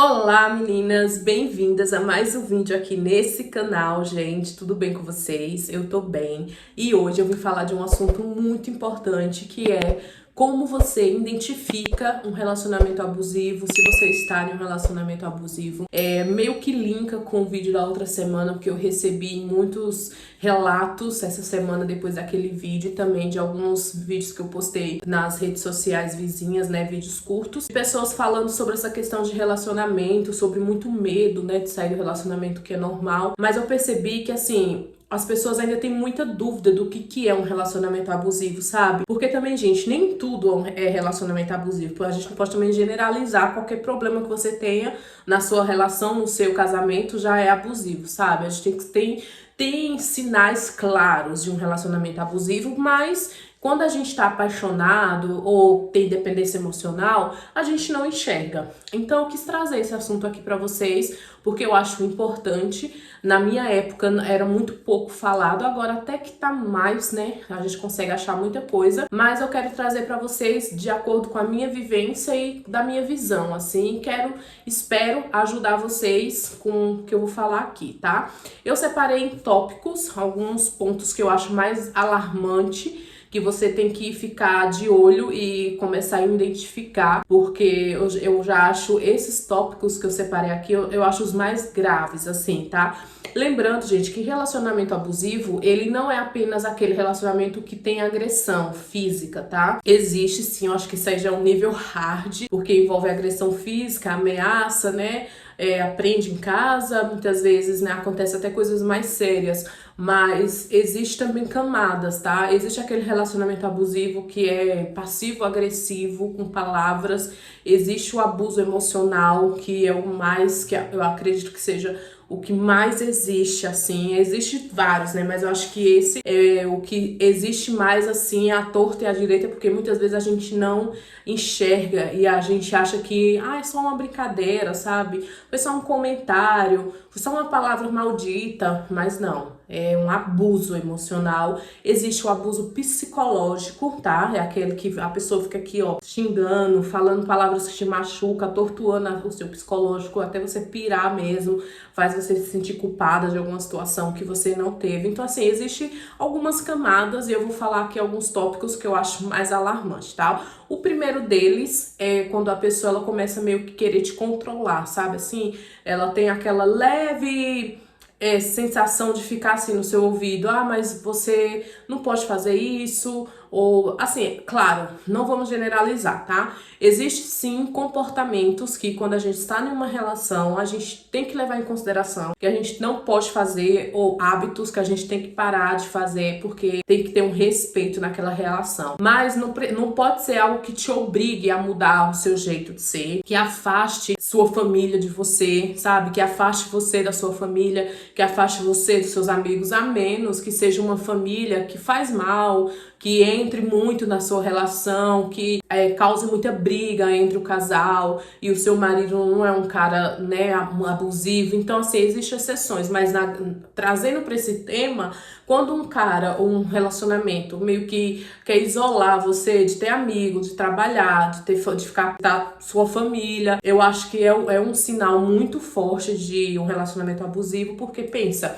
Olá meninas, bem-vindas a mais um vídeo aqui nesse canal, gente, tudo bem com vocês? Eu tô bem e hoje eu vim falar de um assunto muito importante que é como você identifica um relacionamento abusivo, se você está em um relacionamento abusivo. Meio que linka com o vídeo da outra semana, porque eu recebi muitos relatos essa semana depois daquele vídeo e também de alguns vídeos que eu postei nas redes sociais vizinhas, né, vídeos curtos. Pessoas falando sobre essa questão de relacionamento, sobre muito medo, né, de sair do relacionamento que é normal. Mas eu percebi que, assim, as pessoas ainda têm muita dúvida do que é um relacionamento abusivo, sabe? Porque também, gente, nem tudo é relacionamento abusivo. A gente não pode também generalizar qualquer problema que você tenha na sua relação, no seu casamento, já é abusivo, sabe? A gente tem sinais claros de um relacionamento abusivo, mas quando a gente tá apaixonado ou tem dependência emocional, a gente não enxerga. Então eu quis trazer esse assunto aqui pra vocês, porque eu acho importante. Na minha época era muito pouco falado, agora até que tá mais, né? A gente consegue achar muita coisa, mas eu quero trazer pra vocês de acordo com a minha vivência e da minha visão, assim. Espero ajudar vocês com o que eu vou falar aqui, tá? Eu separei em tópicos alguns pontos que eu acho mais alarmante, que você tem que ficar de olho e começar a identificar, porque eu já acho esses tópicos que eu separei aqui, eu acho os mais graves, assim, tá? Lembrando, gente, que relacionamento abusivo, ele não é apenas aquele relacionamento que tem agressão física, tá? Existe sim, eu acho que isso aí já é um nível hard, porque envolve agressão física, ameaça, né? Aprende em casa, muitas vezes, né, acontece até coisas mais sérias, mas existe também camadas, tá? Existe aquele relacionamento abusivo que é passivo-agressivo, com palavras, existe o abuso emocional, que é o mais, que eu acredito que seja o que mais existe, assim. Existe vários, né, mas eu acho que esse é o que existe mais, assim, à torta e à direita, porque muitas vezes a gente não enxerga e a gente acha que, é só uma brincadeira, sabe? Foi só um comentário, foi só uma palavra maldita, mas não. É um abuso emocional. Existe o abuso psicológico, tá? É aquele que a pessoa fica aqui, ó, xingando, falando palavras que te machucam, torturando o seu psicológico, até você pirar mesmo, faz você se sentir culpada de alguma situação que você não teve. Então, assim, existe algumas camadas e eu vou falar aqui alguns tópicos que eu acho mais alarmantes, tá? O primeiro deles é quando a pessoa ela começa meio que querer te controlar, sabe? Assim, ela tem aquela leve sensação de ficar assim no seu ouvido, mas você não pode fazer isso, ou assim, claro, não vamos generalizar, tá? Existe sim comportamentos que quando a gente está em uma relação, a gente tem que levar em consideração que a gente não pode fazer, ou hábitos que a gente tem que parar de fazer, porque tem que ter um respeito naquela relação. Mas não pode ser algo que te obrigue a mudar o seu jeito de ser, que afaste sua família de você, sabe? Que afaste você da sua família, que afaste você dos seus amigos, a menos que seja uma família que faz mal, que entre muito na sua relação, que cause muita briga entre o casal e o seu marido não é um cara, né, abusivo. Então, assim, existem exceções, mas trazendo para esse tema, quando um cara ou um relacionamento meio que quer isolar você de ter amigo, de trabalhar, de ficar da sua família, eu acho que é um sinal muito forte de um relacionamento abusivo, porque pensa,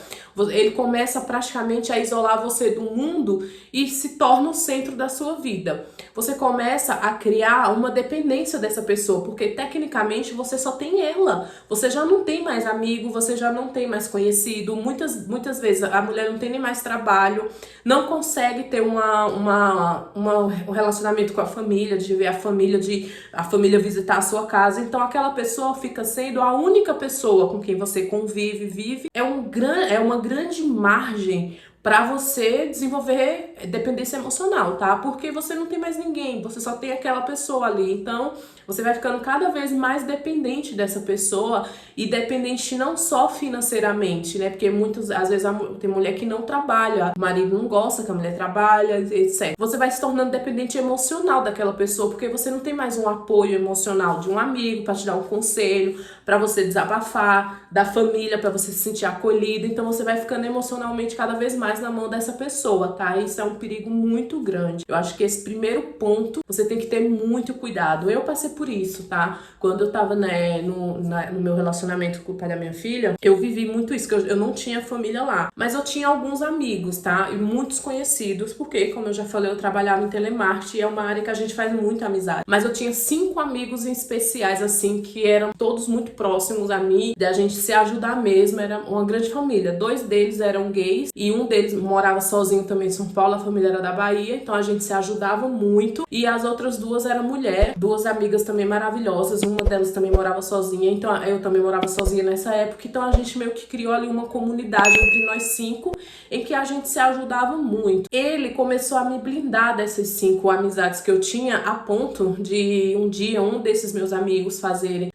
ele começa praticamente a isolar você do mundo e se torna o centro da sua vida. Você começa a criar uma dependência dessa pessoa, porque tecnicamente você só tem ela. Você já não tem mais amigo, você já não tem mais conhecido. Muitas vezes a mulher não tem nem mais trabalho, não consegue ter um relacionamento com a família, de ver a família visitar a sua casa. Então aquela pessoa fica sendo a única pessoa com quem você convive, vive. É uma grande margem para você desenvolver dependência emocional, tá? Porque você não tem mais ninguém, você só tem aquela pessoa ali. Então, você vai ficando cada vez mais dependente dessa pessoa e dependente não só financeiramente, né? Porque às vezes tem mulher que não trabalha, o marido não gosta que a mulher trabalha, etc. Você vai se tornando dependente emocional daquela pessoa, porque você não tem mais um apoio emocional de um amigo para te dar um conselho, para você desabafar, da família para você se sentir acolhido. Então, você vai ficando emocionalmente cada vez mais na mão dessa pessoa, tá? Isso é um perigo muito grande. Eu acho que esse primeiro ponto você tem que ter muito cuidado. Eu passei por isso, tá? Quando eu tava, né, no meu relacionamento com o pai da minha filha, eu vivi muito isso, que eu não tinha família lá. Mas eu tinha alguns amigos, tá? E muitos conhecidos, porque, como eu já falei, eu trabalhava em telemarketing e é uma área que a gente faz muita amizade. Mas eu tinha 5 amigos em especiais, assim, que eram todos muito próximos a mim, da gente se ajudar mesmo, era uma grande família. 2 deles eram gays e um deles morava sozinho também em São Paulo, a família era da Bahia, então a gente se ajudava muito. E as outras 2 eram mulher, 2 amigas também maravilhosas, uma delas também morava sozinha, então eu também morava sozinha nessa época, então a gente meio que criou ali uma comunidade entre nós 5, em que a gente se ajudava muito. Ele começou a me blindar dessas 5 amizades que eu tinha, a ponto de um dia um desses meus amigos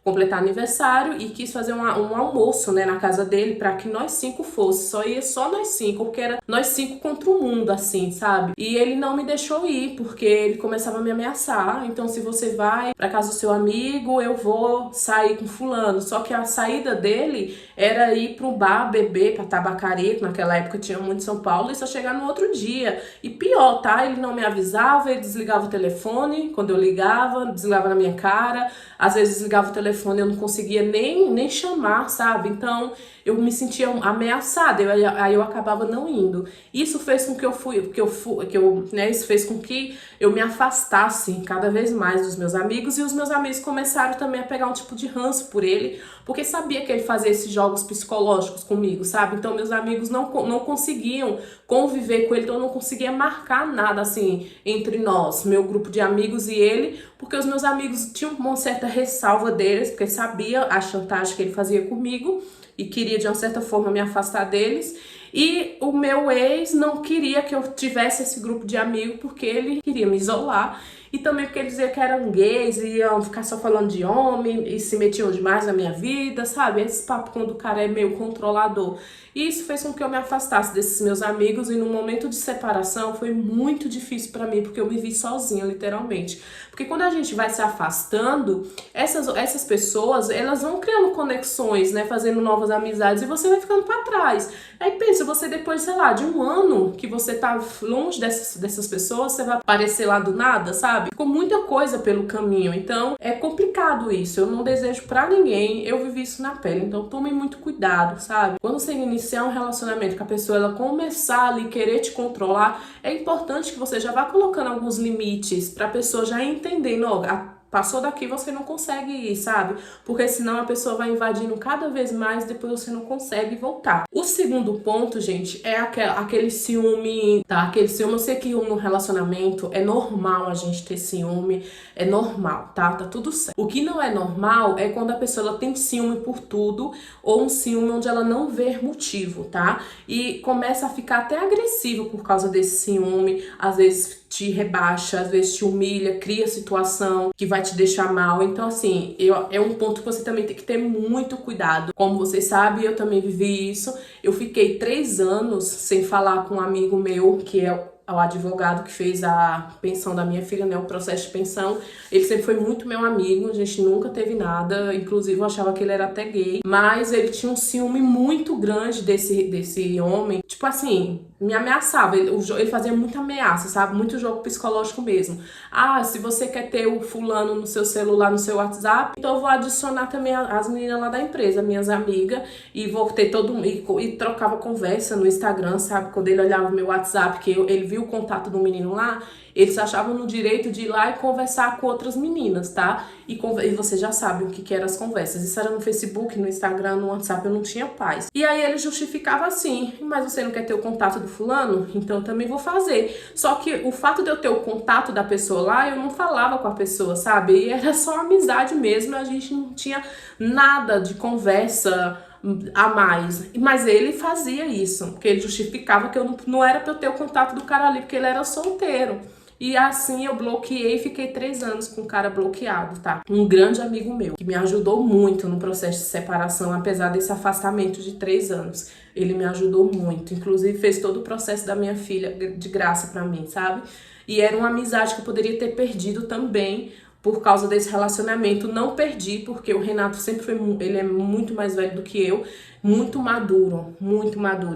completar aniversário e quis fazer um almoço, né, na casa dele para que nós 5 fosse. Só ia só nós 5, porque era nós 5 contra o mundo, assim, sabe? E ele não me deixou ir, porque ele começava a me ameaçar. Então, se você vai pra casa do seu amigo, eu vou sair com fulano. Só que a saída dele era ir pro bar, beber, pra tabacaria, que naquela época tinha muito em São Paulo, e só chegar no outro dia. E pior, tá? Ele não me avisava, ele desligava o telefone quando eu ligava, desligava na minha cara. Às vezes desligava o telefone, eu não conseguia nem chamar, sabe? Então eu me sentia ameaçada, aí eu acabava não indo. Isso fez com que isso fez com que eu me afastasse cada vez mais dos meus amigos, e os meus amigos começaram também a pegar um tipo de ranço por ele, porque sabia que ele fazia esses jogos psicológicos comigo, sabe? Então meus amigos não conseguiam conviver com ele, então eu não conseguia marcar nada assim entre nós, meu grupo de amigos e ele, porque os meus amigos tinham uma certa ressalva deles, porque sabia a chantagem que ele fazia comigo e queria de uma certa forma me afastar deles. E o meu ex não queria que eu tivesse esse grupo de amigos, porque ele queria me isolar. E também porque ele dizia que eram gays e iam ficar só falando de homem e se metiam demais na minha vida, sabe? Esse papo quando o cara é meio controlador. E isso fez com que eu me afastasse desses meus amigos, e no momento de separação foi muito difícil pra mim, porque eu me vi sozinha, literalmente. Porque quando a gente vai se afastando, essas pessoas, elas vão criando conexões, né? Fazendo novas amizades, e você vai ficando pra trás. Aí pensa, você depois, sei lá, de um ano que você tá longe dessas pessoas, você vai aparecer lá do nada, sabe? Ficou muita coisa pelo caminho, então é complicado isso. Eu não desejo pra ninguém, eu vivi isso na pele, então tomem muito cuidado, sabe? Quando você iniciar um relacionamento com a pessoa, ela começar ali querer te controlar, é importante que você já vá colocando alguns limites pra pessoa já entender, não, passou daqui, você não consegue ir, sabe? Porque senão a pessoa vai invadindo cada vez mais, depois você não consegue voltar. O segundo ponto, gente, é aquele ciúme, tá? Aquele ciúme, eu sei que no relacionamento é normal a gente ter ciúme, é normal, tá? Tá tudo certo. O que não é normal é quando a pessoa ela tem ciúme por tudo, ou um ciúme onde ela não vê motivo, tá? E começa a ficar até agressivo por causa desse ciúme, às vezes te rebaixa, às vezes te humilha, cria situação que vai te deixar mal. Então, assim, é um ponto que você também tem que ter muito cuidado. Como vocês sabem, eu também vivi isso. Eu fiquei 3 anos sem falar com um amigo meu, que é o advogado que fez a pensão da minha filha, né, o processo de pensão. Ele sempre foi muito meu amigo, a gente nunca teve nada, inclusive eu achava que ele era até gay, mas ele tinha um ciúme muito grande desse homem, tipo assim, me ameaçava, ele fazia muita ameaça, sabe, muito jogo psicológico mesmo. Ah, se você quer ter o fulano no seu celular, no seu WhatsApp, então eu vou adicionar também as meninas lá da empresa, minhas amigas, e vou ter e trocava conversa no Instagram, sabe, quando ele olhava o meu WhatsApp, que ele viu o contato do menino lá, eles achavam no direito de ir lá e conversar com outras meninas, tá? E você já sabe o que eram as conversas. Isso era no Facebook, no Instagram, no WhatsApp, eu não tinha paz. E aí ele justificava assim, mas você não quer ter o contato do fulano? Então eu também vou fazer. Só que o fato de eu ter o contato da pessoa lá, eu não falava com a pessoa, sabe? E era só amizade mesmo, a gente não tinha nada de conversa a mais, mas ele fazia isso, porque ele justificava que eu não era pra eu ter o contato do cara ali, porque ele era solteiro. E assim eu bloqueei e fiquei 3 anos com o cara bloqueado, tá? Um grande amigo meu, que me ajudou muito no processo de separação, apesar desse afastamento de 3 anos. Ele me ajudou muito, inclusive fez todo o processo da minha filha de graça pra mim, sabe? E era uma amizade que eu poderia ter perdido também, por causa desse relacionamento. Não perdi, porque o Renato sempre foi, ele é muito mais velho do que eu, muito maduro,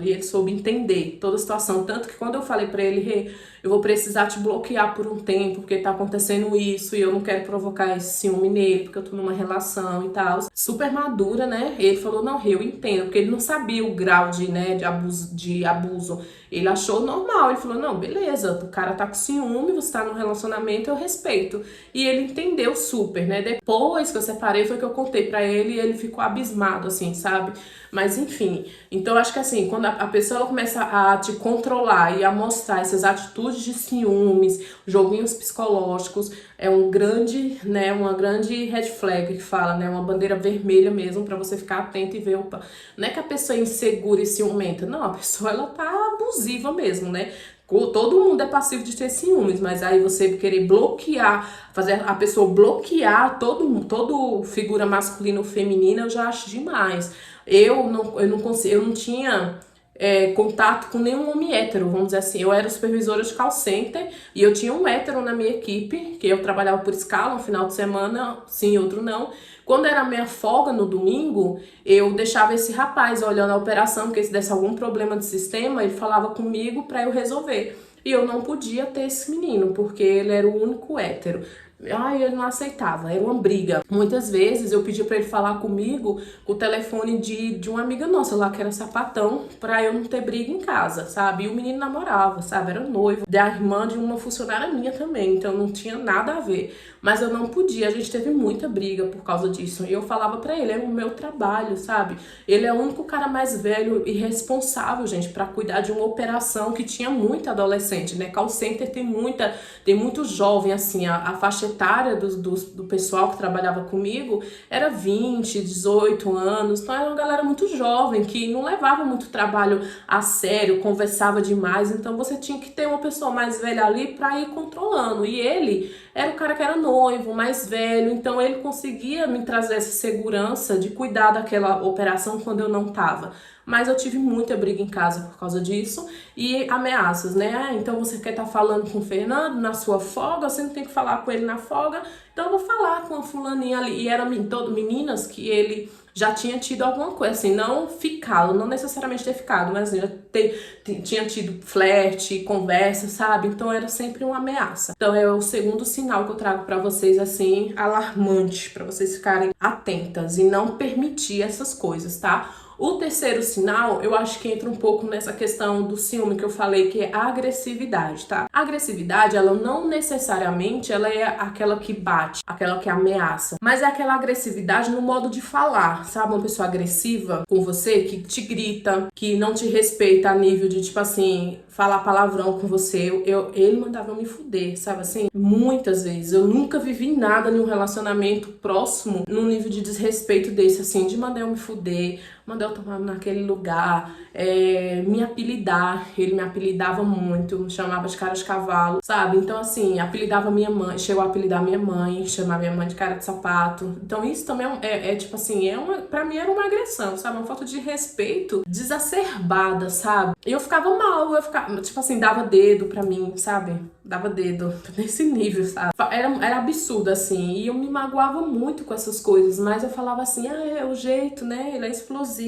e ele soube entender toda a situação, tanto que quando eu falei pra ele, "Rê, eu vou precisar te bloquear por um tempo, porque tá acontecendo isso, e eu não quero provocar esse ciúme nele, porque eu tô numa relação e tal", super madura, né, ele falou, não, Rê, eu entendo, porque ele não sabia o grau de, né, de abuso, ele achou normal, ele falou, não, beleza, o cara tá com ciúme, você tá num relacionamento, eu respeito, e ele entendeu super, né, depois que eu separei, foi que eu contei pra ele, e ele ficou abismado, assim, sabe, mas enfim, então eu acho que assim, quando a pessoa ela começa a te controlar e a mostrar essas atitudes de ciúmes, joguinhos psicológicos, é um grande, né, uma grande red flag que fala, né, uma bandeira vermelha mesmo pra você ficar atento e ver, opa, não é que a pessoa é insegura e ciumenta, não, a pessoa ela tá abusiva mesmo, né? Todo mundo é passivo de ter ciúmes, mas aí você querer bloquear, fazer a pessoa bloquear todo figura masculina ou feminina, eu já acho demais. Eu não tinha contato com nenhum homem hétero, vamos dizer assim. Eu era supervisora de call center e eu tinha um hétero na minha equipe, que eu trabalhava por escala, um final de semana, sim, outro não. Quando era minha folga no domingo, eu deixava esse rapaz olhando a operação, porque se desse algum problema de sistema, ele falava comigo para eu resolver. E eu não podia ter esse menino, porque ele era o único hétero. Ai, eu não aceitava, era uma briga. Muitas vezes eu pedia pra ele falar comigo com o telefone de uma amiga nossa lá, que era sapatão, pra eu não ter briga em casa, sabe? E o menino namorava, sabe? Era noivo da irmã de uma funcionária minha também, então não tinha nada a ver. Mas eu não podia, a gente teve muita briga por causa disso. E eu falava pra ele, é o meu trabalho, sabe? Ele é o único cara mais velho e responsável, gente, pra cuidar de uma operação que tinha muita adolescente, né? Call center tem muito jovem, assim, a faixa etária do pessoal que trabalhava comigo era 20, 18 anos, então era uma galera muito jovem, que não levava muito trabalho a sério, conversava demais, então você tinha que ter uma pessoa mais velha ali pra ir controlando, e ele era o cara que era noivo, mais velho, então ele conseguia me trazer essa segurança de cuidar daquela operação quando eu não tava. Mas eu tive muita briga em casa por causa disso e ameaças, né? Ah, então você quer estar falando com o Fernando na sua folga, você não tem que falar com ele na folga, então eu vou falar com a fulaninha ali. E eram meninas que ele já tinha tido alguma coisa, assim, não ficado, não necessariamente ter ficado, mas assim, tinha tido flerte, conversa, sabe? Então era sempre uma ameaça. Então é o segundo sinal que eu trago pra vocês, assim, alarmante, pra vocês ficarem atentas e não permitir essas coisas, tá? O terceiro sinal, eu acho que entra um pouco nessa questão do ciúme que eu falei, que é a agressividade, tá? A agressividade, ela não necessariamente ela é aquela que bate, aquela que ameaça, mas é aquela agressividade no modo de falar, sabe? Uma pessoa agressiva com você, que te grita, que não te respeita a nível de, tipo assim, falar palavrão com você. Ele mandava eu me fuder, sabe assim? Muitas vezes. Eu nunca vivi nada em um relacionamento próximo num nível de desrespeito desse, assim, de mandar eu me fuder, mandar eu tomar naquele lugar, me apelidar. Ele me apelidava muito, me chamava de cara de cavalo, sabe? Então, assim, apelidava minha mãe, chegou a apelidar minha mãe, chamar minha mãe de cara de sapato. Então, isso também tipo assim, pra mim era uma agressão, sabe? Uma falta de respeito exacerbada, sabe? E eu ficava mal, tipo assim, dava dedo pra mim, sabe? Dava dedo nesse nível, sabe? Era absurdo, assim, e eu me magoava muito com essas coisas, mas eu falava assim, é o jeito, né? Ele é explosivo.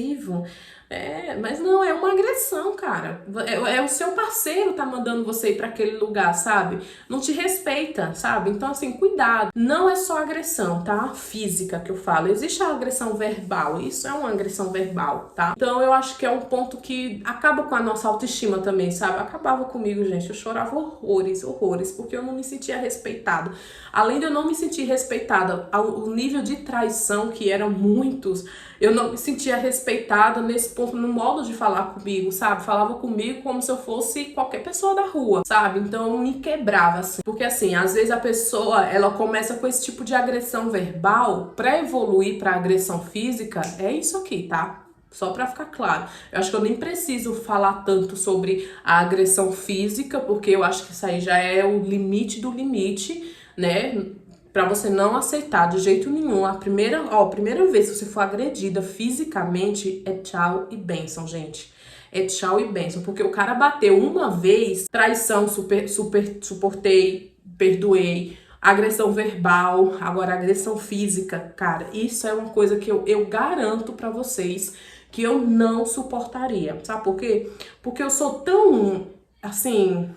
Mas não, é uma agressão, cara. É o seu parceiro tá mandando você ir pra aquele lugar, sabe? Não te respeita, sabe? Então, assim, cuidado. Não é só agressão, tá? Física que eu falo. Existe a agressão verbal. Isso é uma agressão verbal, tá? Então, eu acho que é um ponto que acaba com a nossa autoestima também, sabe? Acabava comigo, gente. Eu chorava horrores, porque eu não me sentia respeitada. Além de eu não me sentir respeitada, o nível de traição que eram muitos, eu não me sentia respeitada nesse ponto, no modo de falar comigo, sabe? Falava comigo como se eu fosse qualquer pessoa da rua, sabe? Então me quebrava, assim. Porque, assim, às vezes a pessoa, ela começa com esse tipo de agressão verbal, pra evoluir pra agressão física, é isso aqui, tá? Só pra ficar claro. Eu acho que eu nem preciso falar tanto sobre a agressão física, porque eu acho que isso aí já é o limite do limite, né? Pra você não aceitar de jeito nenhum. A primeira vez que você for agredida fisicamente, é tchau e bênção, gente. É tchau e bênção. Porque o cara bateu uma vez, traição, suportei, perdoei. agressão verbal, agora agressão física, cara, isso é uma coisa que eu garanto pra vocês que eu não suportaria. Sabe por quê? Porque eu sou tão, assim,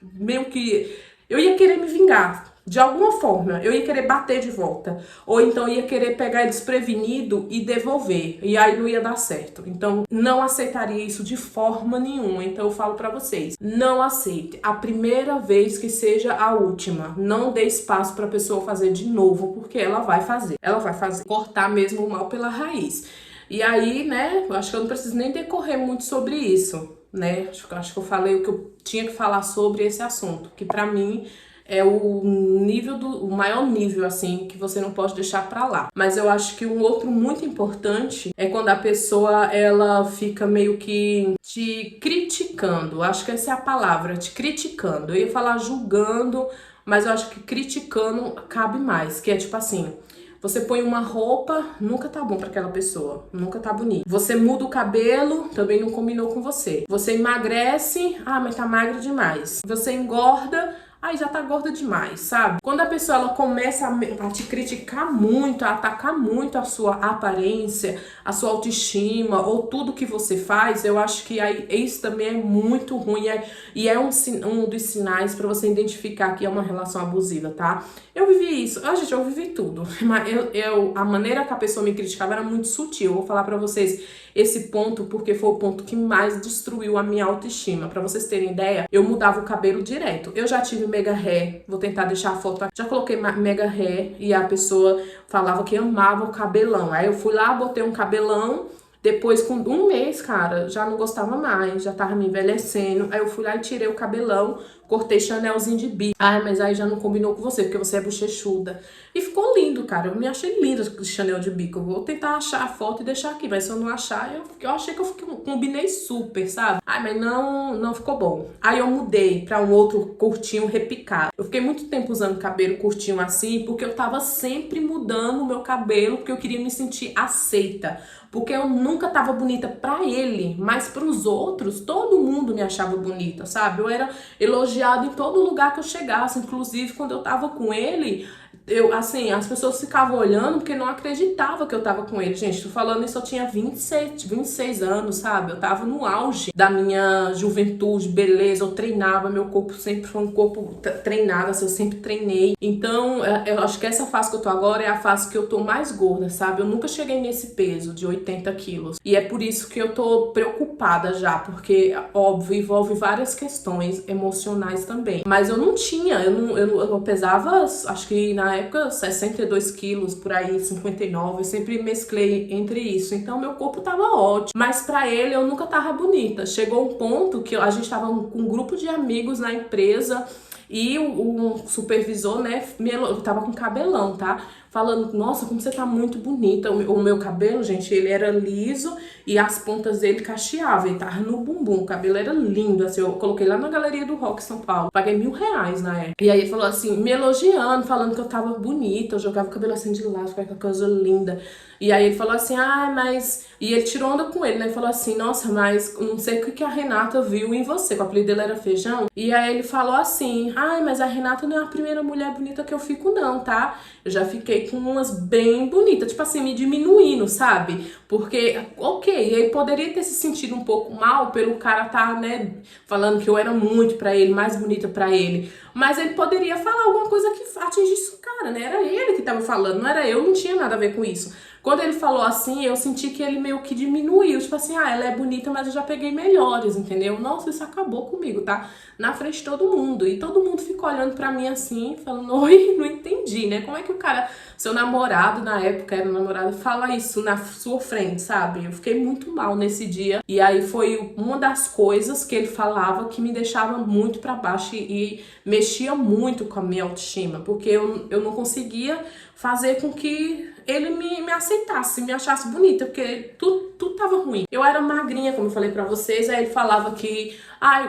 meio que... eu ia querer me vingar. De alguma forma, eu ia querer bater de volta. Ou então ia querer pegar desprevenido e devolver. E aí não ia dar certo. Então, não aceitaria isso de forma nenhuma. Então, eu falo pra vocês, não aceite. A primeira vez que seja a última. Não dê espaço pra pessoa fazer de novo, porque ela vai fazer. Ela vai fazer. Cortar mesmo o mal pela raiz. E aí, né, eu acho que eu não preciso nem decorrer muito sobre isso, né? Acho que eu falei o que eu tinha que falar sobre esse assunto. Que pra mim... é o maior nível, assim, que você não pode deixar pra lá. Mas eu acho que um outro muito importante é quando a pessoa, ela fica meio que te criticando. Acho que essa é a palavra, te criticando. Eu ia falar julgando, mas eu acho que criticando cabe mais. Que é tipo assim... você põe uma roupa, nunca tá bom pra aquela pessoa, nunca tá bonito. Você muda o cabelo, também não combinou com você. Você emagrece, mas tá magra demais. Você engorda, aí já tá gorda demais, sabe? Quando a pessoa ela começa a te criticar muito, a atacar muito a sua aparência, a sua autoestima ou tudo que você faz, eu acho que aí isso também é muito ruim e é um dos sinais pra você identificar que é uma relação abusiva, tá? Eu vivi isso, gente, eu vivi tudo, mas a maneira que a pessoa me criticava era muito sutil. Eu vou falar pra vocês esse ponto porque foi o ponto que mais destruiu a minha autoestima. Pra vocês terem ideia, eu mudava o cabelo direto. Eu já tive mega hair, vou tentar deixar a foto aqui. Já coloquei mega hair e a pessoa falava que amava o cabelão. Aí eu fui lá, botei um cabelão. Depois, com um mês, cara, já não gostava mais, já tava me envelhecendo. Aí eu fui lá e tirei o cabelão, cortei Chanelzinho de bico. Mas aí já não combinou com você, porque você é bochechuda. E ficou lindo, cara. Eu me achei linda de Chanel de bico. Eu vou tentar achar a foto e deixar aqui, mas se eu não achar, eu achei que eu combinei super, sabe? Mas não ficou bom. Aí eu mudei pra um outro curtinho repicado. Eu fiquei muito tempo usando cabelo curtinho assim, porque eu tava sempre mudando o meu cabelo, porque eu queria me sentir aceita. Porque eu nunca tava bonita pra ele, mas pros outros, todo mundo me achava bonita, sabe? Eu era elogiada em todo lugar que eu chegasse, inclusive quando eu tava com ele, as pessoas ficavam olhando porque não acreditavam que eu tava com ele. Gente, tô falando isso, eu tinha 26 anos, sabe? Eu tava no auge da minha juventude, beleza, eu treinava, meu corpo sempre foi um corpo treinado, assim, eu sempre treinei. Então, eu acho que essa fase que eu tô agora é a fase que eu tô mais gorda, sabe? Eu nunca cheguei nesse peso de 80 quilos. E é por isso que eu tô preocupada já, porque, óbvio, envolve várias questões emocionais também. Mas eu não tinha, eu pesava, acho que na época, 62 quilos, por aí, 59, eu sempre mesclei entre isso. Então, meu corpo tava ótimo. Mas pra ele, eu nunca tava bonita. Chegou um ponto que a gente tava com um grupo de amigos na empresa e o supervisor, né, eu tava com cabelão, tá? Falando, nossa, como você tá muito bonita. O meu cabelo, gente, ele era liso e as pontas dele cacheavam. Ele tava no bumbum, o cabelo era lindo, assim, eu coloquei lá na Galeria do Rock São Paulo. Paguei R$1.000 na época. E aí ele falou assim, me elogiando, falando que eu tava bonita, eu jogava o cabelo assim de lado, ficava com coisa linda. E aí ele falou assim, mas... E ele tirou onda com ele, né? Ele falou assim, nossa, mas não sei o que a Renata viu em você, que o apelido dele era Feijão. E aí ele falou assim, mas a Renata não é a primeira mulher bonita que eu fico não, tá? Eu já fiquei com umas bem bonitas, tipo assim, me diminuindo, sabe? Porque, ok, ele poderia ter se sentido um pouco mal pelo cara tá, né, falando que eu era muito pra ele, mais bonita pra ele. Mas ele poderia falar alguma coisa que atingisse o cara, né? Era ele que tava falando, não era eu, não tinha nada a ver com isso. Quando ele falou assim, eu senti que ele meio que diminuiu. Tipo assim, ela é bonita, mas eu já peguei melhores, entendeu? Nossa, isso acabou comigo, tá? Na frente de todo mundo. E todo mundo ficou olhando pra mim assim, falando, oi, não entendi, né? Como é que o cara, seu namorado, na época era namorado, fala isso na sua frente, sabe? Eu fiquei muito mal nesse dia. E aí foi uma das coisas que ele falava que me deixava muito pra baixo e mexia muito com a minha autoestima. Porque eu não conseguia fazer com que ele me aceitasse, me achasse bonita, porque tudo tava ruim. Eu era magrinha, como eu falei pra vocês, aí ele falava que,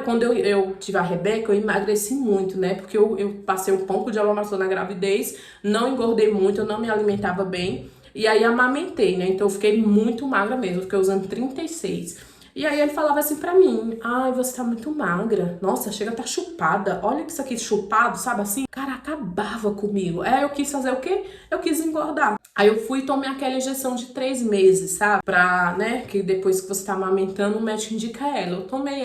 quando eu tive a Rebeca, eu emagreci muito, né, porque eu passei um pouco de amamentador na gravidez, não engordei muito, eu não me alimentava bem, e aí amamentei, né, então eu fiquei muito magra mesmo, fiquei usando 36. E aí ele falava assim pra mim: ai, você tá muito magra. Nossa, chega a tá chupada. Olha isso aqui chupado, sabe assim? Cara, acabava comigo. Eu quis fazer o quê? Eu quis engordar. Aí eu fui e tomei aquela injeção de 3 meses, sabe? Pra, né, que depois que você tá amamentando, o médico indica ela. Eu tomei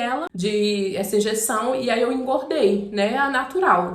essa injeção, e aí eu engordei, né? A natural.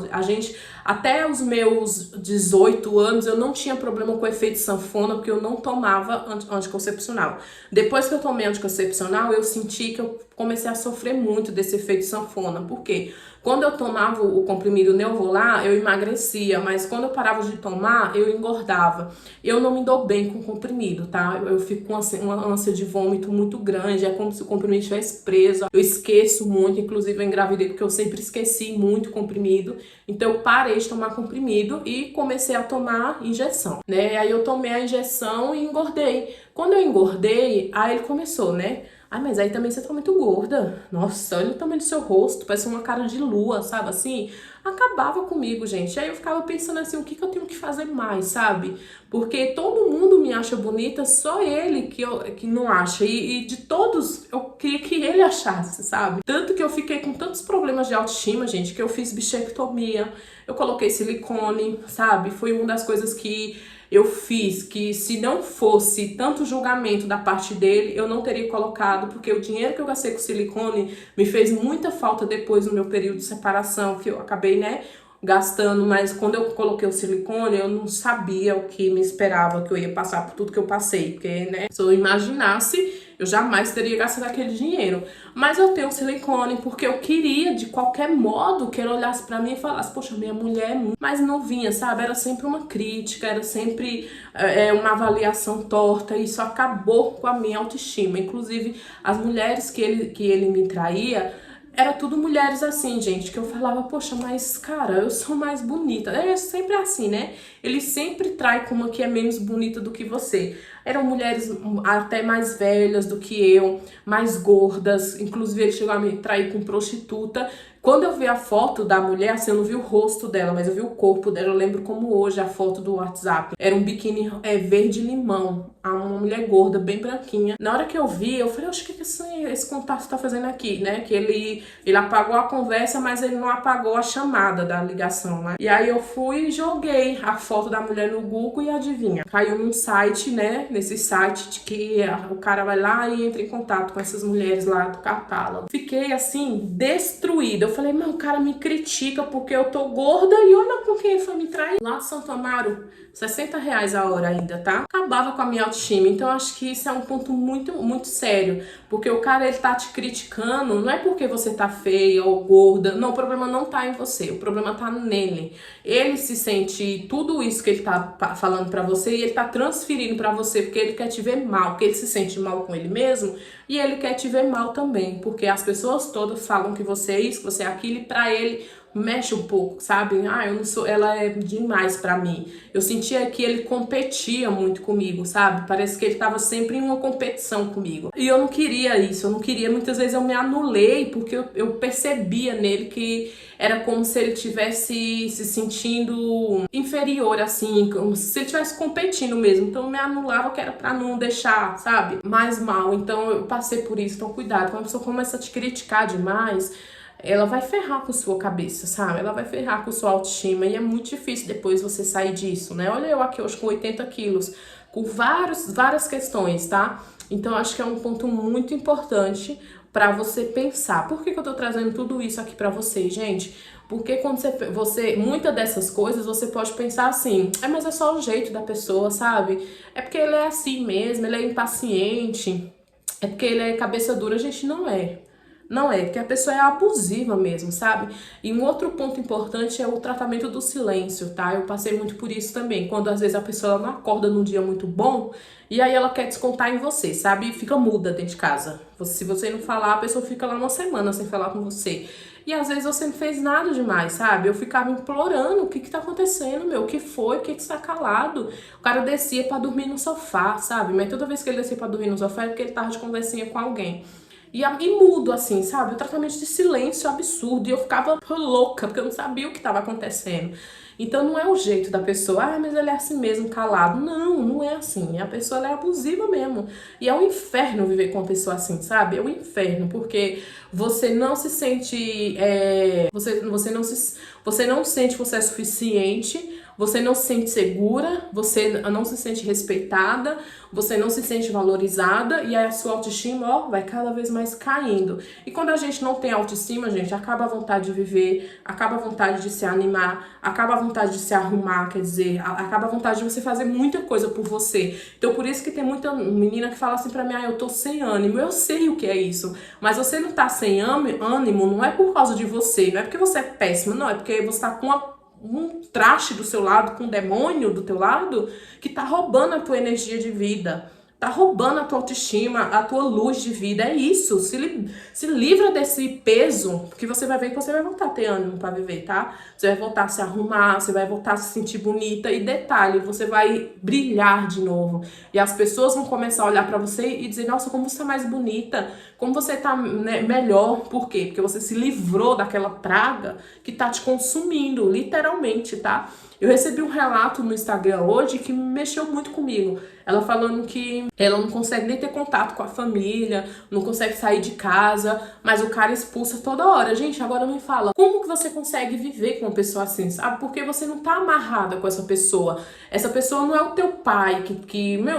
Até os meus 18 anos, eu não tinha problema com efeito sanfona, porque eu não tomava anticoncepcional. Depois que eu tomei anticoncepcional, eu senti que eu comecei a sofrer muito desse efeito sanfona. Por quê? Quando eu tomava o comprimido Neuvolar, eu emagrecia, mas quando eu parava de tomar, eu engordava. Eu não me dou bem com comprimido, tá? Eu fico com uma ânsia de vômito muito grande, é como se o comprimido estivesse preso. Eu esqueço muito, inclusive eu engravidei porque eu sempre esqueci muito comprimido. Então eu parei de tomar comprimido e comecei a tomar injeção, né? Aí eu tomei a injeção e engordei. Quando eu engordei, aí ele começou, né? Ai, mas aí também você tá muito gorda. Nossa, olha o tamanho do seu rosto, parece uma cara de lua, sabe assim? Acabava comigo, gente. Aí eu ficava pensando assim, o que eu tenho que fazer mais, sabe? Porque todo mundo me acha bonita, só ele que não acha. E de todos, eu queria que ele achasse, sabe? Tanto que eu fiquei com tantos problemas de autoestima, gente, que eu fiz bichectomia, eu coloquei silicone, sabe? Foi uma das coisas que eu fiz, que se não fosse tanto julgamento da parte dele, eu não teria colocado, porque o dinheiro que eu gastei com silicone me fez muita falta depois no meu período de separação, que eu acabei, né, gastando, mas quando eu coloquei o silicone, eu não sabia o que me esperava, que eu ia passar por tudo que eu passei, porque, né, se eu imaginasse, eu jamais teria gastado aquele dinheiro. Mas eu tenho silicone porque eu queria, de qualquer modo, que ele olhasse pra mim e falasse, poxa, minha mulher é muito... Mas não vinha, sabe? Era sempre uma crítica, era sempre uma avaliação torta, e isso acabou com a minha autoestima. Inclusive, as mulheres que ele me traía, era tudo mulheres assim, gente, que eu falava, poxa, mas cara, eu sou mais bonita. É sempre assim, né? Ele sempre trai com uma que é menos bonita do que você. Eram mulheres até mais velhas do que eu, mais gordas. Inclusive, ele chegou a me trair com prostituta. Quando eu vi a foto da mulher, assim, eu não vi o rosto dela, mas eu vi o corpo dela. Eu lembro como hoje a foto do WhatsApp. Era um biquíni verde-limão. Uma mulher gorda, bem branquinha. Na hora que eu vi, eu falei, oxe, o que esse contato tá fazendo aqui, né? Que ele apagou a conversa, mas ele não apagou a chamada da ligação, né? E aí eu fui e joguei a foto da mulher no Google e adivinha? Caiu num site, né? Nesse site de que o cara vai lá e entra em contato com essas mulheres lá do catálogo. Fiquei, assim, destruída. Eu falei, mas o cara me critica porque eu tô gorda, e olha com quem foi me trair. Lá de Santo Amaro, R$60 a hora ainda, tá? Acabava com a minha autoestima. Então, acho que isso é um ponto muito, muito sério. Porque o cara, ele tá te criticando, não é porque você tá feia ou gorda. Não, o problema não tá em você. O problema tá nele. Ele se sente tudo isso que ele tá falando pra você, e ele tá transferindo pra você porque ele quer te ver mal. Porque ele se sente mal com ele mesmo, e ele quer te ver mal também. Porque as pessoas todas falam que você é isso, que você é aquilo, e pra ele mexe um pouco, sabe? Eu não sou, ela é demais pra mim. Eu sentia que ele competia muito comigo, sabe? Parece que ele tava sempre em uma competição comigo. E eu não queria isso, eu não queria. Muitas vezes eu me anulei porque eu percebia nele que era como se ele tivesse se sentindo inferior, assim, como se ele estivesse competindo mesmo. Então eu me anulava, que era pra não deixar, sabe, mais mal. Então eu passei por isso. Então cuidado, quando a pessoa começa a te criticar demais, ela vai ferrar com sua cabeça, sabe? Ela vai ferrar com sua autoestima, e é muito difícil depois você sair disso, né? Olha eu aqui hoje com 80 quilos, com várias questões, tá? Então acho que é um ponto muito importante pra você pensar. Por que eu tô trazendo tudo isso aqui pra vocês, gente? Porque quando muitas dessas coisas, você pode pensar assim, mas é só o jeito da pessoa, sabe? É porque ele é assim mesmo, ele é impaciente, é porque ele é cabeça dura. Gente, não é. Não é, porque a pessoa é abusiva mesmo, sabe? E um outro ponto importante é o tratamento do silêncio, tá? Eu passei muito por isso também. Quando às vezes a pessoa não acorda num dia muito bom, e aí ela quer descontar em você, sabe? E fica muda dentro de casa. Se você não falar, a pessoa fica lá uma semana sem falar com você. E às vezes você não fez nada demais, sabe? Eu ficava implorando, o que tá acontecendo, meu? O que foi? Por que você tá calado? O cara descia pra dormir no sofá, sabe? Mas toda vez que ele descia pra dormir no sofá é porque ele tava de conversinha com alguém. e mudo, assim, sabe? O tratamento de silêncio absurdo. E eu ficava louca, porque eu não sabia o que estava acontecendo. Então não é o jeito da pessoa, mas ele é assim mesmo, calado. Não, não é assim. A pessoa ela é abusiva mesmo. E é um inferno viver com uma pessoa assim, sabe? É um inferno, porque você não se sente. Você não sente que você é suficiente. Você não se sente segura, você não se sente respeitada, você não se sente valorizada e aí a sua autoestima, ó, vai cada vez mais caindo. E quando a gente não tem autoestima, gente, acaba a vontade de viver, acaba a vontade de se animar, acaba a vontade de se arrumar, quer dizer, acaba a vontade de você fazer muita coisa por você. Então por isso que tem muita menina que fala assim pra mim, eu tô sem ânimo. Eu sei o que é isso, mas você não tá sem ânimo, não é por causa de você, não é porque você é péssima, não, é porque você tá com um traste do seu lado, com um demônio do teu lado, que tá roubando a tua energia de vida, tá roubando a tua autoestima, a tua luz de vida. É isso, se livra desse peso, que você vai ver que você vai voltar a ter ânimo pra viver, tá? Você vai voltar a se arrumar, você vai voltar a se sentir bonita e detalhe, você vai brilhar de novo. E as pessoas vão começar a olhar pra você e dizer, nossa, como você tá mais bonita, como você tá, né, melhor. Por quê? Porque você se livrou daquela praga que tá te consumindo, literalmente, tá? Eu recebi um relato no Instagram hoje que mexeu muito comigo. Ela falando que ela não consegue nem ter contato com a família, não consegue sair de casa, mas o cara expulsa toda hora. Gente, agora me fala, como que você consegue viver com uma pessoa assim, sabe? Porque você não tá amarrada com essa pessoa. Essa pessoa não é o teu pai,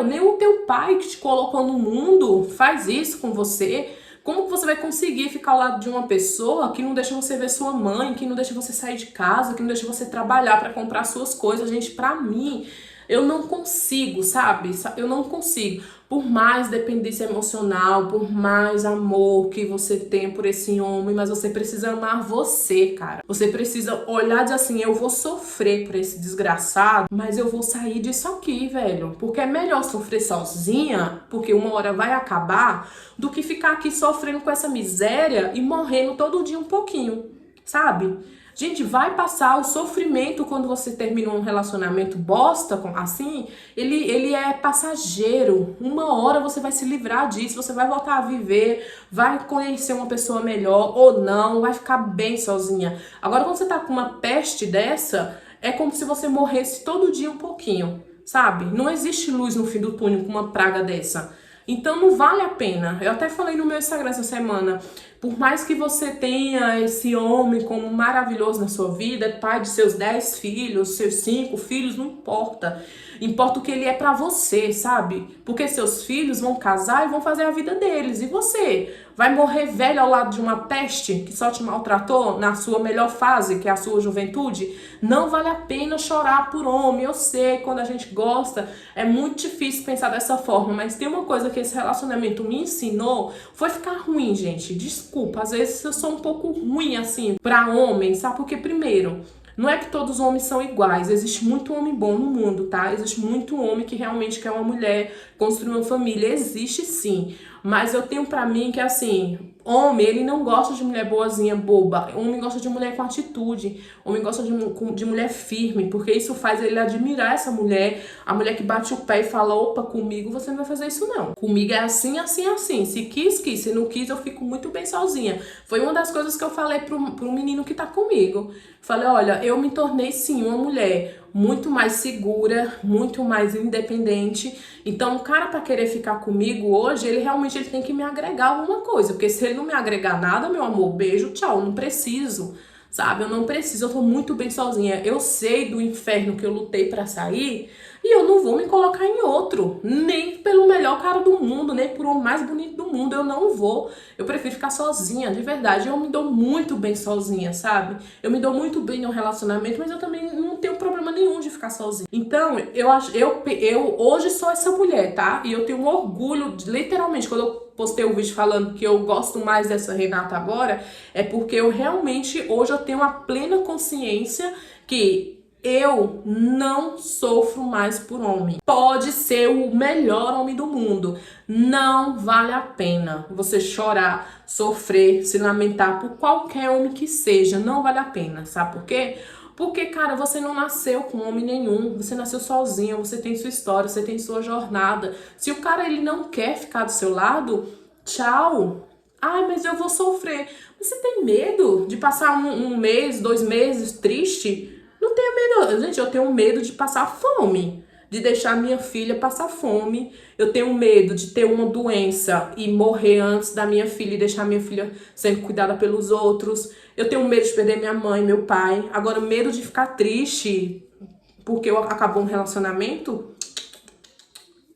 nem o teu pai que te colocou no mundo faz isso com você. Como que você vai conseguir ficar ao lado de uma pessoa que não deixa você ver sua mãe, que não deixa você sair de casa, que não deixa você trabalhar para comprar suas coisas? Gente, pra mim, eu não consigo, sabe? Eu não consigo. Por mais dependência emocional, por mais amor que você tem por esse homem, mas você precisa amar você, cara. Você precisa olhar e dizer assim, eu vou sofrer por esse desgraçado, mas eu vou sair disso aqui, velho. Porque é melhor sofrer sozinha, porque uma hora vai acabar, do que ficar aqui sofrendo com essa miséria e morrendo todo dia um pouquinho, sabe? Gente, vai passar o sofrimento quando você termina um relacionamento bosta, assim, ele é passageiro. Uma hora você vai se livrar disso, você vai voltar a viver, vai conhecer uma pessoa melhor ou não, vai ficar bem sozinha. Agora, quando você tá com uma peste dessa, é como se você morresse todo dia um pouquinho, sabe? Não existe luz no fim do túnel com uma praga dessa. Então não vale a pena. Eu até falei no meu Instagram essa semana, por mais que você tenha esse homem como maravilhoso na sua vida, pai de seus 10 filhos, seus 5 filhos, não importa. Importa o que ele é pra você, sabe? Porque seus filhos vão casar e vão fazer a vida deles. E você vai morrer velho ao lado de uma peste que só te maltratou na sua melhor fase, que é a sua juventude? Não vale a pena chorar por homem. Eu sei, quando a gente gosta, é muito difícil pensar dessa forma, mas tem uma coisa que esse relacionamento me ensinou, foi ficar ruim, gente. Desculpa, às vezes eu sou um pouco ruim, assim, pra homem, sabe? Porque, primeiro, não é que todos os homens são iguais, existe muito homem bom no mundo, tá? Existe muito homem que realmente quer uma mulher, construir uma família, existe sim. Mas eu tenho pra mim que, assim, homem, ele não gosta de mulher boazinha, boba. Homem gosta de mulher com atitude. Homem gosta de mulher firme, porque isso faz ele admirar essa mulher. A mulher que bate o pé e fala, opa, comigo você não vai fazer isso não. Comigo é assim, assim, assim. Se quis, quis. Se não quis, eu fico muito bem sozinha. Foi uma das coisas que eu falei pro menino que tá comigo. Falei, olha, eu me tornei sim uma mulher muito mais segura, muito mais independente. Então, o cara pra querer ficar comigo hoje, ele realmente tem que me agregar alguma coisa. Porque se ele não me agregar nada, meu amor, beijo, tchau, não preciso. Sabe? Eu não preciso, eu tô muito bem sozinha. Eu sei do inferno que eu lutei pra sair e eu não vou me colocar em outro. Nem pelo melhor cara do mundo, nem por o mais bonito do mundo. Eu não vou. Eu prefiro ficar sozinha, de verdade. Eu me dou muito bem sozinha, sabe? Eu me dou muito bem no relacionamento, mas eu também não tenho problema nenhum de ficar sozinha. Então, eu hoje sou essa mulher, tá? E eu tenho um orgulho, literalmente, quando eu postei um vídeo falando que eu gosto mais dessa Renata agora, é porque eu realmente, hoje eu tenho a plena consciência que eu não sofro mais por homem. Pode ser o melhor homem do mundo. Não vale a pena você chorar, sofrer, se lamentar por qualquer homem que seja. Não vale a pena, sabe por quê? Porque, cara, você não nasceu com homem nenhum, você nasceu sozinha, você tem sua história, você tem sua jornada. Se o cara ele não quer ficar do seu lado, tchau. Ai, mas eu vou sofrer. Você tem medo de passar um mês, 2 meses triste? Não tenha medo. Gente, eu tenho medo de passar fome. De deixar minha filha passar fome. Eu tenho medo de ter uma doença e morrer antes da minha filha e deixar minha filha sendo cuidada pelos outros. Eu tenho medo de perder minha mãe, meu pai. Agora, medo de ficar triste porque acabou um relacionamento,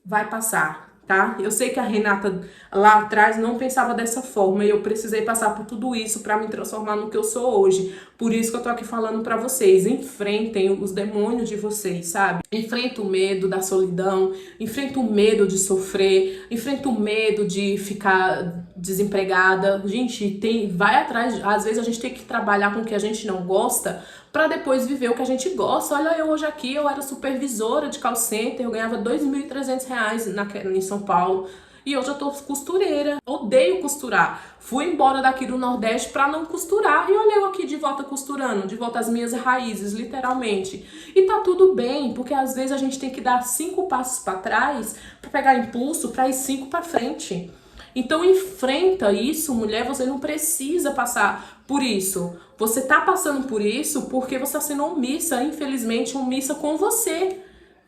vai passar, tá? Eu sei que a Renata lá atrás não pensava dessa forma e eu precisei passar por tudo isso para me transformar no que eu sou hoje. Por isso que eu tô aqui falando para vocês, enfrentem os demônios de vocês, sabe? Enfrenta o medo da solidão, enfrenta o medo de sofrer, enfrenta o medo de ficar desempregada. Gente, vai atrás, às vezes a gente tem que trabalhar com o que a gente não gosta para depois viver o que a gente gosta. Olha, eu hoje aqui, eu era supervisora de call center, eu ganhava R$ 2.300 em São Paulo. E hoje eu tô costureira. Odeio costurar. Fui embora daqui do Nordeste pra não costurar. E olha eu aqui de volta costurando, de volta às minhas raízes, literalmente. E tá tudo bem, porque às vezes a gente tem que dar 5 passos pra trás pra pegar impulso pra ir 5 pra frente. Então enfrenta isso, mulher, você não precisa passar por isso. Você tá passando por isso porque você tá sendo omissa, infelizmente, omissa com você,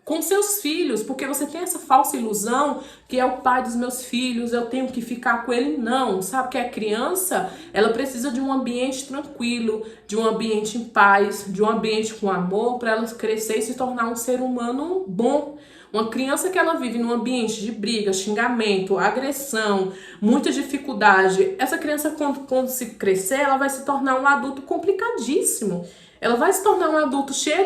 com seus filhos, porque você tem essa falsa ilusão que é o pai dos meus filhos, eu tenho que ficar com ele. Não, sabe que a criança, ela precisa de um ambiente tranquilo, de um ambiente em paz, de um ambiente com amor, para ela crescer e se tornar um ser humano bom. Uma criança que ela vive num ambiente de briga, xingamento, agressão, muita dificuldade, essa criança quando se crescer, ela vai se tornar um adulto complicadíssimo. Ela vai se tornar um adulto cheio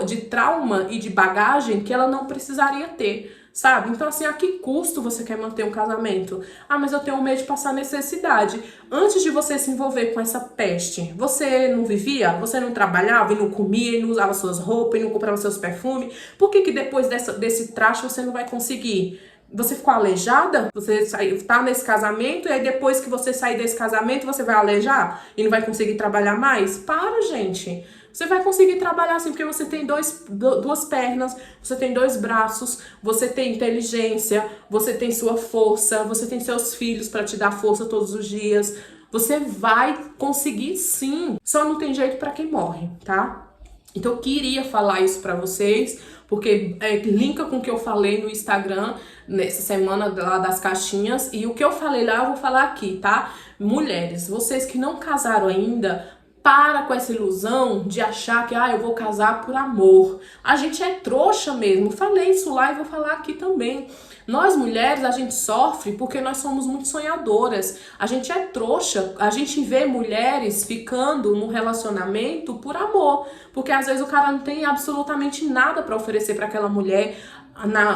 de trauma e de bagagem que ela não precisaria ter, sabe? Então, assim, a que custo você quer manter um casamento? Ah, mas eu tenho medo de passar necessidade. Antes de você se envolver com essa peste, você não vivia? Você não trabalhava e não comia e não usava suas roupas e não comprava seus perfumes? Por que depois desse traste você não vai conseguir? Você ficou aleijada? Você tá nesse casamento e aí depois que você sair desse casamento você vai aleijar e não vai conseguir trabalhar mais? Para, gente. Você vai conseguir trabalhar assim, porque você tem duas pernas, você tem 2 braços, você tem inteligência, você tem sua força, você tem seus filhos para te dar força todos os dias. Você vai conseguir sim, só não tem jeito para quem morre, tá? Então eu queria falar isso para vocês, porque linka com o que eu falei no Instagram nessa semana lá das caixinhas, e o que eu falei lá eu vou falar aqui, tá? Mulheres, vocês que não casaram ainda, para com essa ilusão de achar que eu vou casar por amor. A gente é trouxa mesmo. Falei isso lá e vou falar aqui também. Nós mulheres, a gente sofre porque nós somos muito sonhadoras. A gente é trouxa. A gente vê mulheres ficando no relacionamento por amor. Porque às vezes o cara não tem absolutamente nada para oferecer para aquela mulher.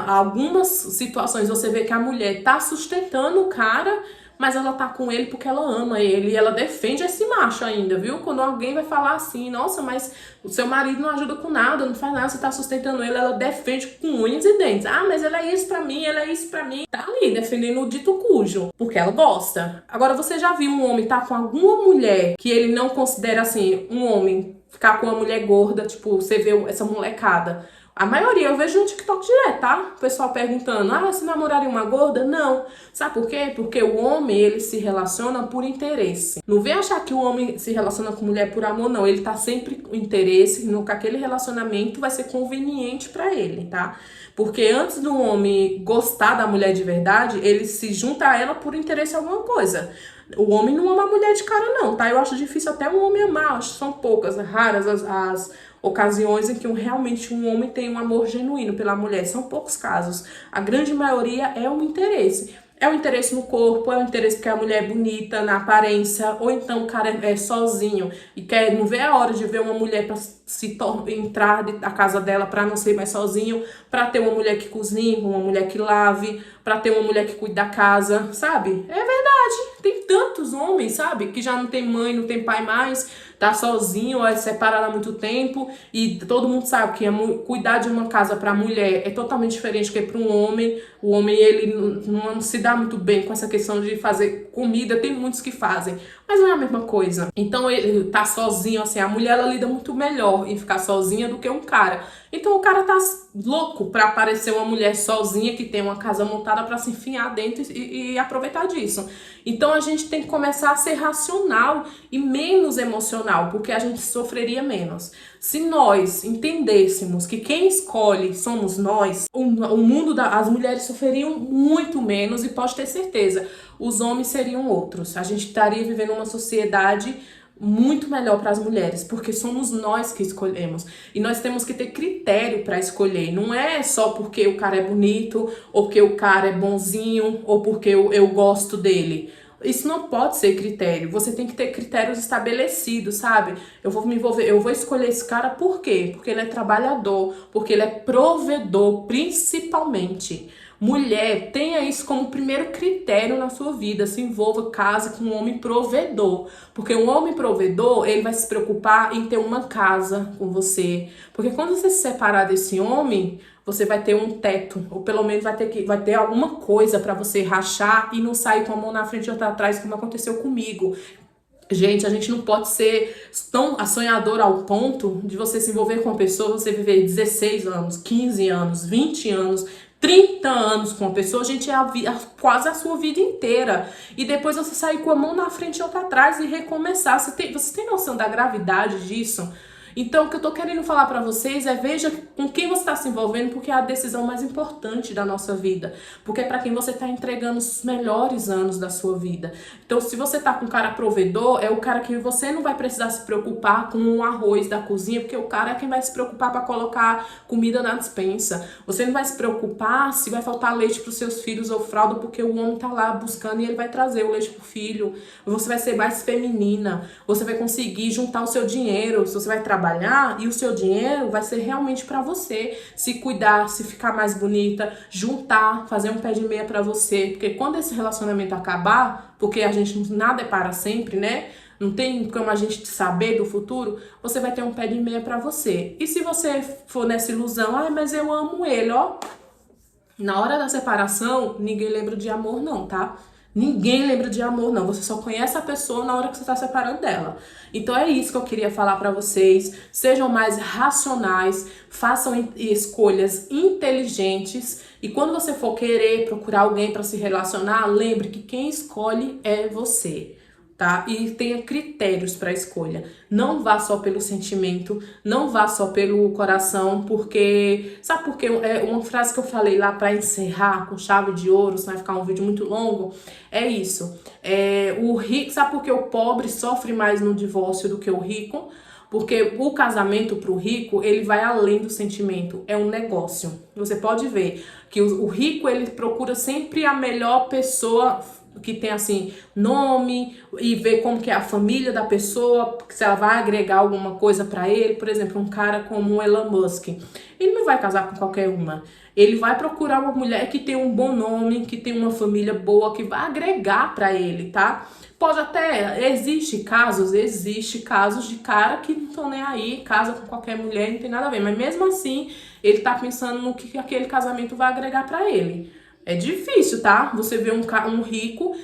Algumas situações você vê que a mulher tá sustentando o cara, mas ela tá com ele porque ela ama ele e ela defende esse macho ainda, viu? Quando alguém vai falar assim, nossa, mas o seu marido não ajuda com nada, não faz nada, você tá sustentando ele, ela defende com unhas e dentes. Ah, mas ela é isso pra mim, ela é isso pra mim. Tá ali defendendo o dito cujo, porque ela gosta. Agora, você já viu um homem tá com alguma mulher que ele não considera assim, um homem ficar com uma mulher gorda, tipo, você vê essa molecada. A maioria eu vejo no TikTok direto, tá? O pessoal perguntando, você namoraria uma gorda? Não. Sabe por quê? Porque o homem, ele se relaciona por interesse. Não vem achar que o homem se relaciona com mulher por amor, não. Ele tá sempre com interesse, no que aquele relacionamento vai ser conveniente pra ele, tá? Porque antes do homem gostar da mulher de verdade, ele se junta a ela por interesse em alguma coisa. O homem não ama a mulher de cara, não, tá? Eu acho difícil até um homem amar, acho que são poucas, raras as ocasiões em que realmente um homem tem um amor genuíno pela mulher. São poucos casos. A grande maioria é um interesse. É um interesse no corpo, é um interesse porque a mulher é bonita, na aparência, ou então o cara é sozinho e não vê a hora de ver uma mulher para entrar na casa dela para não ser mais sozinho, para ter uma mulher que cozinhe, uma mulher que lave, para ter uma mulher que cuide da casa, sabe? É verdade. Tem tantos homens, sabe, que já não tem mãe, não tem pai mais, tá sozinho, é separado há muito tempo, e todo mundo sabe que cuidar de uma casa para a mulher é totalmente diferente que para um homem. O homem, ele não se dá muito bem com essa questão de fazer comida, tem muitos que fazem, mas não é a mesma coisa. Então ele tá sozinho, assim, a mulher ela lida muito melhor em ficar sozinha do que um cara. Então o cara tá louco pra aparecer uma mulher sozinha que tem uma casa montada pra se enfiar dentro e aproveitar disso. Então a gente tem que começar a ser racional e menos emocional, porque a gente sofreria menos. Se nós entendêssemos que quem escolhe somos nós, o mundo as mulheres sofreriam muito menos e pode ter certeza, os homens seriam outros. A gente estaria vivendo uma sociedade muito melhor para as mulheres, porque somos nós que escolhemos. E nós temos que ter critério para escolher. Não é só porque o cara é bonito, ou porque o cara é bonzinho, ou porque eu gosto dele. Isso não pode ser critério. Você tem que ter critérios estabelecidos, sabe? Eu vou me envolver, eu vou escolher esse cara por quê? Porque ele é trabalhador, porque ele é provedor, principalmente. Mulher, tenha isso como primeiro critério na sua vida. Se envolva, case com um homem provedor. Porque um homem provedor, ele vai se preocupar em ter uma casa com você. Porque quando você se separar desse homem, você vai ter um teto, ou pelo menos vai ter alguma coisa para você rachar e não sair com a mão na frente e outra atrás, como aconteceu comigo. Gente, a gente não pode ser tão sonhador ao ponto de você se envolver com uma pessoa, você viver 16 anos, 15 anos, 20 anos, 30 anos com uma pessoa, gente, quase a sua vida inteira. E depois você sair com a mão na frente e outra atrás e recomeçar. Você tem noção da gravidade disso? Então, o que eu tô querendo falar pra vocês é veja com quem você tá se envolvendo, porque é a decisão mais importante da nossa vida. Porque é pra quem você tá entregando os melhores anos da sua vida. Então, se você tá com um cara provedor, é o cara que você não vai precisar se preocupar com o arroz da cozinha, porque o cara é quem vai se preocupar pra colocar comida na despensa. Você não vai se preocupar se vai faltar leite pros seus filhos ou fralda, porque o homem tá lá buscando e ele vai trazer o leite pro filho. Você vai ser mais feminina. Você vai conseguir juntar o seu dinheiro. Se você vai trabalhar, e o seu dinheiro vai ser realmente para você se cuidar, se ficar mais bonita, juntar, fazer um pé de meia para você, porque quando esse relacionamento acabar, porque a gente nada é para sempre, né? Não tem como a gente saber do futuro, você vai ter um pé de meia para você. E se você for nessa ilusão, mas eu amo ele, ó. Na hora da separação, ninguém lembra de amor não, tá? Ninguém lembra de amor, não. Você só conhece a pessoa na hora que você tá separando dela. Então é isso que eu queria falar pra vocês. Sejam mais racionais, façam escolhas inteligentes. E quando você for querer procurar alguém pra se relacionar, lembre que quem escolhe é você. Tá? E tenha critérios para escolha. Não vá só pelo sentimento, não vá só pelo coração, porque sabe por quê? É uma frase que eu falei lá para encerrar com chave de ouro, senão vai ficar um vídeo muito longo. É isso. O rico, sabe por que o pobre sofre mais no divórcio do que o rico? Porque o casamento pro rico, ele vai além do sentimento, é um negócio. Você pode ver que o rico, ele procura sempre a melhor pessoa que tem assim nome e ver como que é a família da pessoa, se ela vai agregar alguma coisa para ele. Por exemplo, um cara como o Elon Musk, ele não vai casar com qualquer uma. Ele vai procurar uma mulher que tem um bom nome, que tem uma família boa, que vai agregar para ele, tá? Pode até, existe casos de cara que não estão nem aí, casa com qualquer mulher, não tem nada a ver. Mas mesmo assim, ele tá pensando no que aquele casamento vai agregar para ele. É difícil, tá? Você vê um rico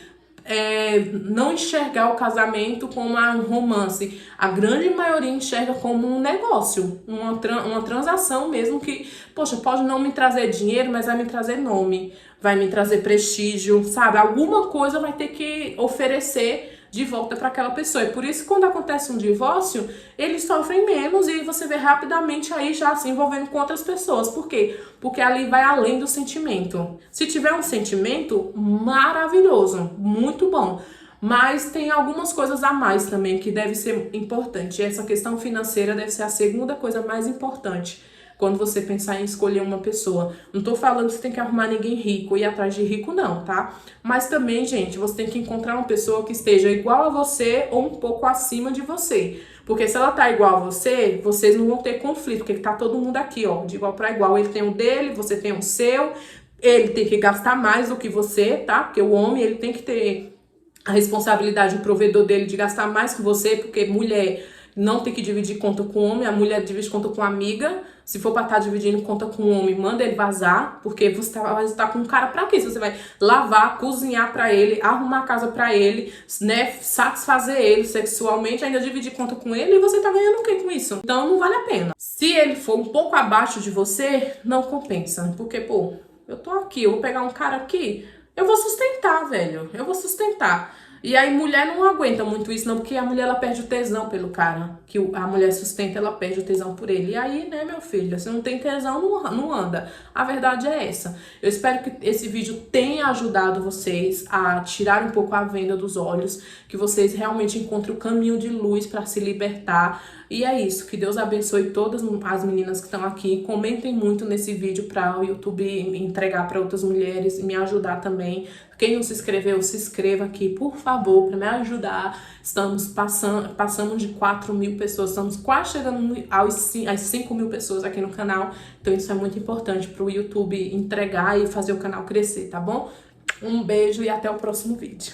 não enxergar o casamento como um romance. A grande maioria enxerga como um negócio, uma transação mesmo que, poxa, pode não me trazer dinheiro, mas vai me trazer nome, vai me trazer prestígio, sabe? Alguma coisa vai ter que oferecer de volta para aquela pessoa. E por isso, quando acontece um divórcio, eles sofrem menos e você vê rapidamente aí já se envolvendo com outras pessoas. Por quê? Porque ali vai além do sentimento. Se tiver um sentimento, maravilhoso, muito bom. Mas tem algumas coisas a mais também que deve ser importante. Essa questão financeira deve ser a segunda coisa mais importante quando você pensar em escolher uma pessoa. Não tô falando que você tem que arrumar ninguém rico, ir atrás de rico não, tá? Mas também, gente, você tem que encontrar uma pessoa que esteja igual a você ou um pouco acima de você. Porque se ela tá igual a você, vocês não vão ter conflito, porque tá todo mundo aqui, ó, de igual para igual. Ele tem o dele, você tem o seu, ele tem que gastar mais do que você, tá? Porque o homem, ele tem que ter a responsabilidade, o provedor dele de gastar mais que você, porque mulher não ter que dividir conta com o homem, a mulher divide conta com a amiga. Se for pra estar dividindo conta com o homem, manda ele vazar, porque você vai estar com um cara pra quê? Você vai lavar, cozinhar pra ele, arrumar a casa pra ele, né, satisfazer ele sexualmente, ainda dividir conta com ele, e você tá ganhando o que com isso? Então não vale a pena. Se ele for um pouco abaixo de você, não compensa, porque, pô, eu tô aqui, eu vou pegar um cara aqui, eu vou sustentar, velho, eu vou sustentar. E aí mulher não aguenta muito isso não, porque a mulher ela perde o tesão pelo cara, que a mulher sustenta, ela perde o tesão por ele. E aí, né, meu filho, se não tem tesão, não anda. A verdade é essa. Eu espero que esse vídeo tenha ajudado vocês a tirar um pouco a venda dos olhos, que vocês realmente encontrem o caminho de luz para se libertar. E é isso, que Deus abençoe todas as meninas que estão aqui. Comentem muito nesse vídeo para o YouTube entregar para outras mulheres e me ajudar também. Quem não se inscreveu, se inscreva aqui, por favor, para me ajudar. Passamos de 4.000 pessoas, estamos quase chegando às 5.000 pessoas aqui no canal. Então isso é muito importante para o YouTube entregar e fazer o canal crescer, tá bom? Um beijo e até o próximo vídeo.